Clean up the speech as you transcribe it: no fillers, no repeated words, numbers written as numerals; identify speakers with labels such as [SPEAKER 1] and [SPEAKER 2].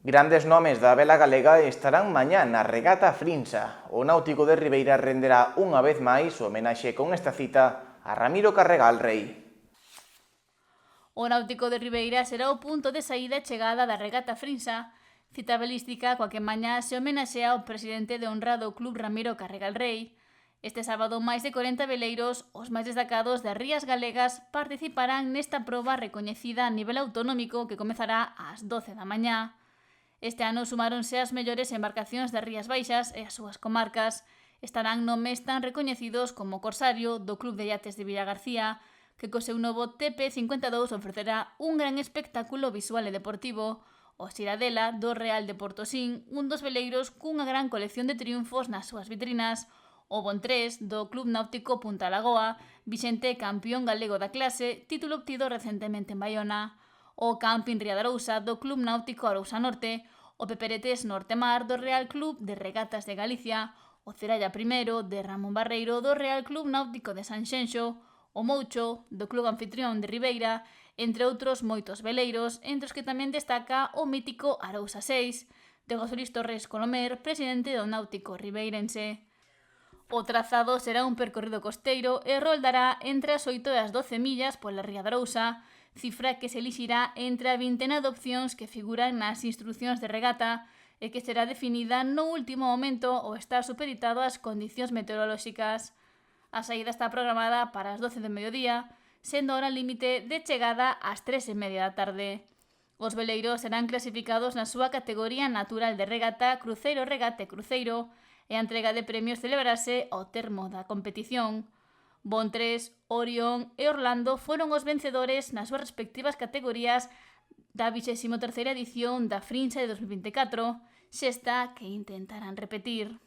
[SPEAKER 1] Grandes nomes da vela galega estarán mañá na regata Frinsa. O Náutico de Ribeira renderá unha vez máis o homenaxe con esta cita a Ramiro Carregal Rei.
[SPEAKER 2] O Náutico de Ribeira será o punto de saída e chegada da regata Frinsa, cita belística coa que mañá se homenaxea ao presidente de honrado club Ramiro Carregal Rei. Este sábado, máis de 40 veleiros, os máis destacados das rías galegas, participarán nesta proba recoñecida a nivel autonómico que comezará ás 12 da mañá. Este ano sumáronse as mellores embarcacións das Rías Baixas e as súas comarcas. Estarán nomes tan recoñecidos como Corsario, do Club de Iates de Villagarcía, que co seu novo TP52 ofrecerá un gran espectáculo visual e deportivo, o Xiradela, do Real de Portosín, un dos veleiros cunha gran colección de triunfos nas súas vitrinas, o Bon3, do Club Náutico Punta Lagoa, vixente campeón galego da clase, título obtido recentemente en Baiona, o Camping Ría de Arousa, do Club Náutico Arousa Norte, o Peperetes Nortemar, do Real Club de Regatas de Galicia, o Ceralla I, de Ramón Barreiro, do Real Club Náutico de Sanxenxo, o Moucho, do Club Anfitrión de Ribeira, entre outros moitos veleiros, entre os que tamén destaca o mítico Arousa 6, de José Luis Torres Colomer, presidente do Náutico ribeirense. O trazado será un percorrido costeiro e roldará entre as 8 e as 12 millas pola Ría de Arousa, cifra que se elixirá entre a vintena de opcións que figuran nas instruccións de regata e que será definida no último momento ou está supeditado ás condicións meteorolóxicas. A saída está programada para as 12 do mediodía, sendo hora límite de chegada ás 3:30 da tarde. Os veleiros serán clasificados na súa categoría natural de regata, cruceiro, regate, cruceiro, e a entrega de premios celebrarase ao termo da competición. Bon3, Orión e Orlando foron os vencedores nas súas respectivas categorías da 23ª edición da Frinsa de 2024, sexta que intentarán repetir.